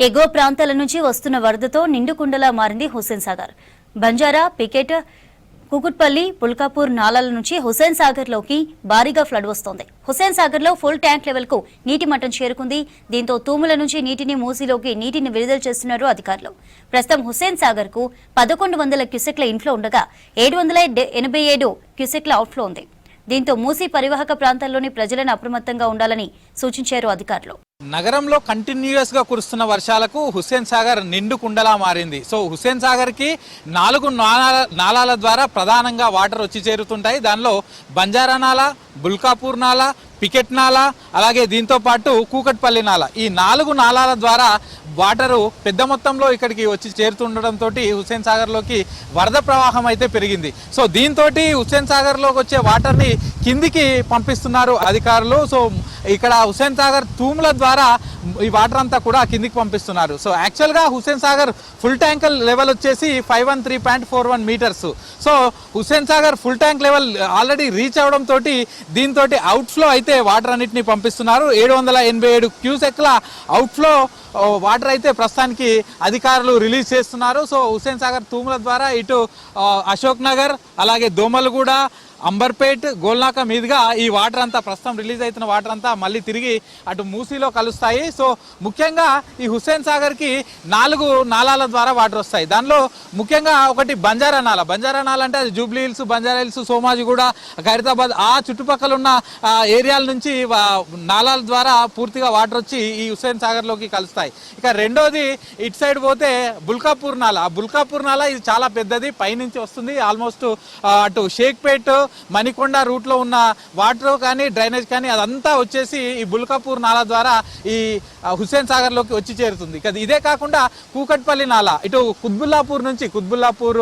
ఎగువ ప్రాంతాల నుంచి వస్తున్న వరదతో నిండుకుండలా మారింది హుస్సేన్ సాగర్. బంజారా, పికెట్, కుకుట్పల్లి, పుల్కాపూర్ నాలాల నుంచి హుస్సేన్ సాగర్ లోకి భారీగా ఫ్లడ్ వస్తోంది. హుస్సేన్ సాగర్ లో ఫుల్ ట్యాంక్ లెవెల్ కు నీటి మట్టం చేరుకుంది. దీంతో తూముల నుంచి నీటిని మూసిలోకి నీటిని విడుదల చేస్తున్నారు అధికారులు. ప్రస్తుతం హుస్సేన్ సాగర్ కు 1100 క్యూసెక్ల ఇన్ఫ్లో ఉండగా 787 క్యూసెక్ల అవుట్ఫ్లో ఉంది. దీంతో మూసీ పరివాహక ప్రాంతాల్లోని ప్రజలను అప్రమత్తంగా ఉండాలని సూచించారు అధికారులు. నగరంలో కంటిన్యూస్ గా కురుస్తున్న వర్షాలకు హుస్సేన్ సాగర్ నిండు కుండలా మారింది. సో హుస్సేన్ సాగర్ కి 4 నాలాల ద్వారా ప్రధానంగా వాటర్ వచ్చి చేరుతుంటాయి. దానిలో బంజారా నాలా, బుల్కాపూర్ నాలా, పికెట్ నాలా, అలాగే దీంతో పాటు కూకట్పల్లి నాలా, ఈ 4 నాలాల ద్వారా వాటరు పెద్ద మొత్తంలో ఇక్కడికి వచ్చి చేరుతుండటంతో హుస్సేన్ సాగర్లోకి వరద ప్రవాహం అయితే పెరిగింది. సో దీంతో హుస్సేన్ సాగర్లోకి వచ్చే వాటర్ని కిందికి పంపిస్తున్నారు అధికారులు. సో ఇక్కడ హుస్సేన్ సాగర్ తూముల ద్వారా ఈ వాటర్ అంతా కూడా కిందికి పంపిస్తున్నారు. సో యాక్చువల్గా Hussain Sagar full tank level వచ్చేసి 513.41 metres. So Hussain Sagar full tank level already reach అవడంతో దీంతో అవుట్ఫ్లో అయితే వాటర్ అన్నిటిని పంపిస్తున్నారు. 787 క్యూసెక్ల అవుట్ఫ్లో వాటర్ అయితే ప్రస్తుతానికి అధికారులు రిలీజ్ చేస్తున్నారు. సో హుస్సేన్ సాగర్ తూముల ద్వారా ఇటు అశోక్ నగర్, అలాగే దోమలగూడ, అంబర్పేట్, గోల్నాక మీదుగా ఈ వాటర్ అంతా ప్రస్తుతం రిలీజ్ అవుతున్న వాటర్ అంతా మళ్ళీ తిరిగి అటు మూసీలో కలుస్తాయి. సో ముఖ్యంగా ఈ హుస్సేన్ సాగర్కి 4 నాలాల ద్వారా వాటర్ వస్తాయి. దానిలో ముఖ్యంగా ఒకటి బంజారా నాలా. బంజారా నాలా అంటే అది Jubilee hills, Banjara hills, Somajiguda, Khairatabad ఆ చుట్టుపక్కల ఉన్న ఏరియాల నుంచి నాలాల ద్వారా పూర్తిగా వాటర్ వచ్చి ఈ హుస్సేన్ సాగర్లోకి కలుస్తాయి. ఇక రెండోది ఇటు సైడ్ పోతే బుల్కాపూర్ నాలా. ఆ బుల్కాపూర్ నాలా ఇది చాలా పెద్దది, పైనుంచి వస్తుంది. ఆల్మోస్ట్ అటు షేక్పేట్, మణికొండ రూట్లో ఉన్న వాటర్ కానీ డ్రైనేజ్ కానీ అదంతా వచ్చేసి ఈ బుల్కాపూర్ నాలా ద్వారా ఈ హుస్సేన్ సాగర్లోకి వచ్చి చేరుతుంది. ఇదే కాకుండా కూకట్పల్లి నాలా ఇటు కుత్బుల్లాపూర్ నుంచి కుత్బుల్లాపూర్,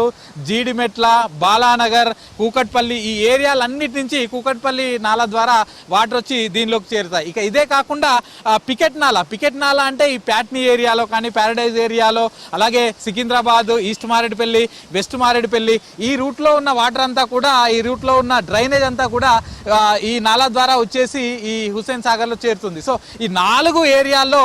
జీడిమెట్ల, బాలానగర్, కూకట్పల్లి ఈ ఏరియాలన్నిటి నుంచి కూకట్పల్లి నాలా ద్వారా వాటర్ వచ్చి దీనిలోకి చేరుతాయి. ఇక ఇదే కాకుండా పికెట్ నాలా. పికెట్ నాలా అంటే ఈ ప్యాట్నీ ఏరియాలో కానీ ప్యారడైజ్ ఏరియాలో, అలాగే సికింద్రాబాద్, ఈస్ట్ మారేడుపల్లి, వెస్ట్ మారేడుపల్లి ఈ రూట్లో ఉన్న వాటర్ అంతా కూడా ఈ రూట్లో ఉన్న డ్రైనేజ్ అంతా కూడా ఈ నాలా ద్వారా వచ్చేసి ఈ హుస్సేన్ సాగర్లో చేరుతుంది. సో ఈ 4 ఏరియాల్లో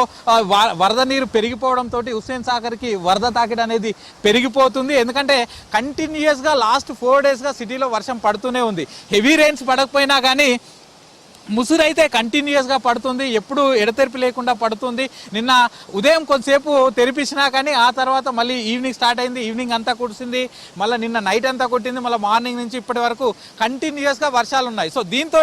వరద నీరు పెరిగిపోవడంతో హుస్సేన్ సాగర్కి వరద తాకిడి అనేది పెరిగిపోతుంది. ఎందుకంటే కంటిన్యూస్గా లాస్ట్ 4 డేస్గా సిటీలో వర్షం పడుతూనే ఉంది. హెవీ రెయిన్స్ పడకపోయినా కానీ ముసురు అయితే కంటిన్యూస్గా పడుతుంది, ఎప్పుడు ఎడతెరిపి లేకుండా పడుతుంది. నిన్న ఉదయం కొంతసేపు తెరిపించినా కానీ ఆ తర్వాత మళ్ళీ ఈవినింగ్ స్టార్ట్ అయింది. ఈవినింగ్ అంతా కురిసింది, మళ్ళీ నిన్న నైట్ అంతా కొట్టింది, మళ్ళీ మార్నింగ్ నుంచి ఇప్పటి వరకు కంటిన్యూస్గా వర్షాలు ఉన్నాయి. సో దీంతో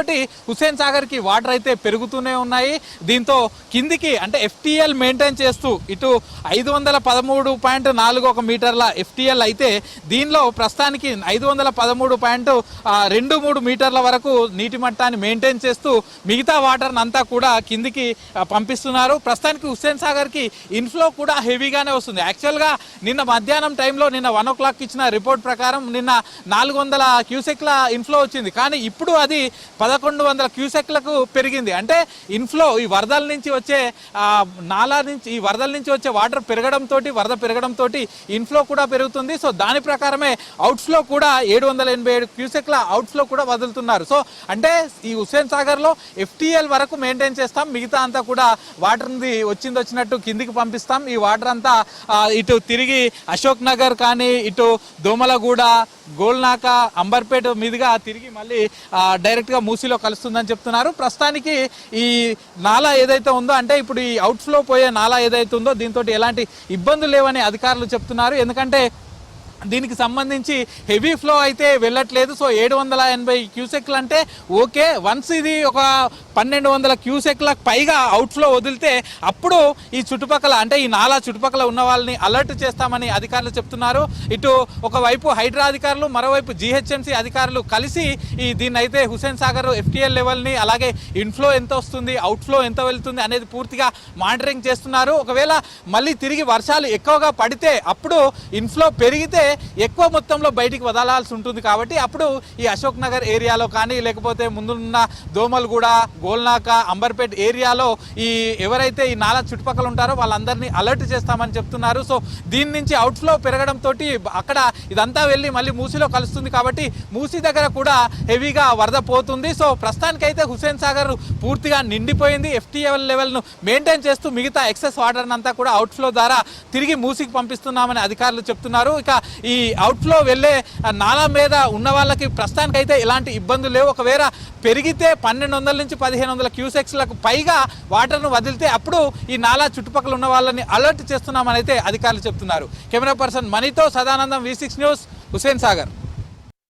హుస్సేన్ సాగర్కి వాటర్ అయితే పెరుగుతూనే ఉన్నాయి. దీంతో కిందికి అంటే FTL మెయింటైన్ చేస్తూ ఇటు 513.41 మీటర్ల FTL అయితే దీనిలో ప్రస్తుతానికి 513.23 మీటర్ల వరకు నీటి మట్టాన్ని మెయింటైన్ చేస్తూ మిగతా వాటర్ అంతా కూడా కిందికి పంపిస్తున్నారు. ప్రస్తుతానికి హుస్సేన్ సాగర్ కి ఇన్ఫ్లో కూడా హెవీగానే వస్తుంది. యాక్చువల్గా నిన్న మధ్యాహ్నం టైంలో నిన్న 1 o'clock ఇచ్చిన రిపోర్ట్ ప్రకారం నిన్న 400 క్యూసెక్ల ఇన్ఫ్లో వచ్చింది. కానీ ఇప్పుడు అది 1100 క్యూసెక్లకు పెరిగింది. అంటే ఇన్ఫ్లో ఈ వరదల నుంచి వచ్చే నాలా నుంచి ఈ వరదల నుంచి వచ్చే వాటర్ పెరగడంతో వరద పెరగడంతో ఇన్ఫ్లో కూడా పెరుగుతుంది. సో దాని ప్రకారమే అవుట్ఫ్లో కూడా 787 క్యూసెక్ల అవుట్ఫ్లో కూడా వదులుతున్నారు. సో అంటే ఈ హుస్సేన్ సాగర్ FTL వరకు మెయింటైన్ చేస్తాం, మిగతా అంతా కూడా వాటర్ వచ్చినట్టు కిందికి పంపిస్తాం. ఈ వాటర్ అంతా ఇటు తిరిగి అశోక్ నగర్ కానీ ఇటు దోమలగూడ, గోల్నాక, అంబర్పేట మీదుగా తిరిగి మళ్ళీ డైరెక్ట్గా మూసీలో కలుస్తుందని చెప్తున్నారు. ప్రస్తుతానికి ఈ నాలా ఏదైతే ఉందో అంటే ఇప్పుడు ఈ అవుట్ఫ్లో పోయే నాలా ఏదైతే ఉందో దీంతో ఎలాంటి ఇబ్బందులు లేవని అధికారులు చెప్తున్నారు. ఎందుకంటే దీనికి సంబంధించి హెవీ ఫ్లో అయితే వెళ్ళట్లేదు. సో 780 క్యూసెక్లు అంటే ఓకే, వన్స్ ఇది ఒక 1200 క్యూసెక్లకు పైగా అవుట్ఫ్లో వదిలితే అప్పుడు ఈ చుట్టుపక్కల అంటే ఈ నాలా చుట్టుపక్కల ఉన్న వాళ్ళని అలర్ట్ చేస్తామని అధికారులు చెప్తున్నారు. ఇటు ఒకవైపు హైడ్రా అధికారులు, మరోవైపు GHMC అధికారులు కలిసి దీన్ని అయితే హుస్సేన్ సాగర్ FTL లెవెల్ని, అలాగే ఇన్ఫ్లో ఎంత వస్తుంది, అవుట్ఫ్లో ఎంత వెళ్తుంది అనేది పూర్తిగా మానిటరింగ్ చేస్తున్నారు. ఒకవేళ మళ్ళీ తిరిగి వర్షాలు ఎక్కువగా పడితే అప్పుడు ఇన్ఫ్లో పెరిగితే ఎక్కువ మొత్తంలో బయటికి వదలాల్సి ఉంటుంది. కాబట్టి అప్పుడు ఈ అశోక్ నగర్ ఏరియాలో కానీ లేకపోతే ముందున్న దోమలగూడ, గోల్నాక, అంబర్పేట్ ఏరియాలో ఎవరైతే ఈ నాలా చుట్టుపక్కల ఉంటారో వాళ్ళందరినీ అలర్ట్ చేస్తామని చెప్తున్నారు. సో దీని నుంచి అవుట్ఫ్లో పెరగడంతో అక్కడ ఇదంతా వెళ్ళి మళ్ళీ మూసీలో కలుస్తుంది కాబట్టి మూసీ దగ్గర కూడా హెవీగా వరద పోతుంది. సో ప్రస్తుతానికైతే హుస్సేన్ సాగర్ పూర్తిగా నిండిపోయింది. FTL లెవెల్ను మెయింటైన్ చేస్తూ మిగతా ఎక్సెస్ వాటర్ అంతా కూడా అవుట్ఫ్లో ద్వారా తిరిగి మూసీకి పంపిస్తున్నామని అధికారులు చెప్తున్నారు. ఇక ఈ అవుట్ఫ్లో వెళ్ళే నాలా మీద ఉన్న వాళ్ళకి ప్రస్తుతానికైతే ఎలాంటి ఇబ్బందులు లేవు. ఒకవేళ పెరిగితే 1200 నుంచి 1500 క్యూసెక్స్లకు పైగా వాటర్ను వదిలితే అప్పుడు ఈ నాలా చుట్టుపక్కల ఉన్న వాళ్ళని అలర్ట్ చేస్తున్నామని అయితే అధికారులు చెప్తున్నారు. కెమెరా పర్సన్ మనీతో సదానందం, V6 న్యూస్, హుస్సేన్ సాగర్.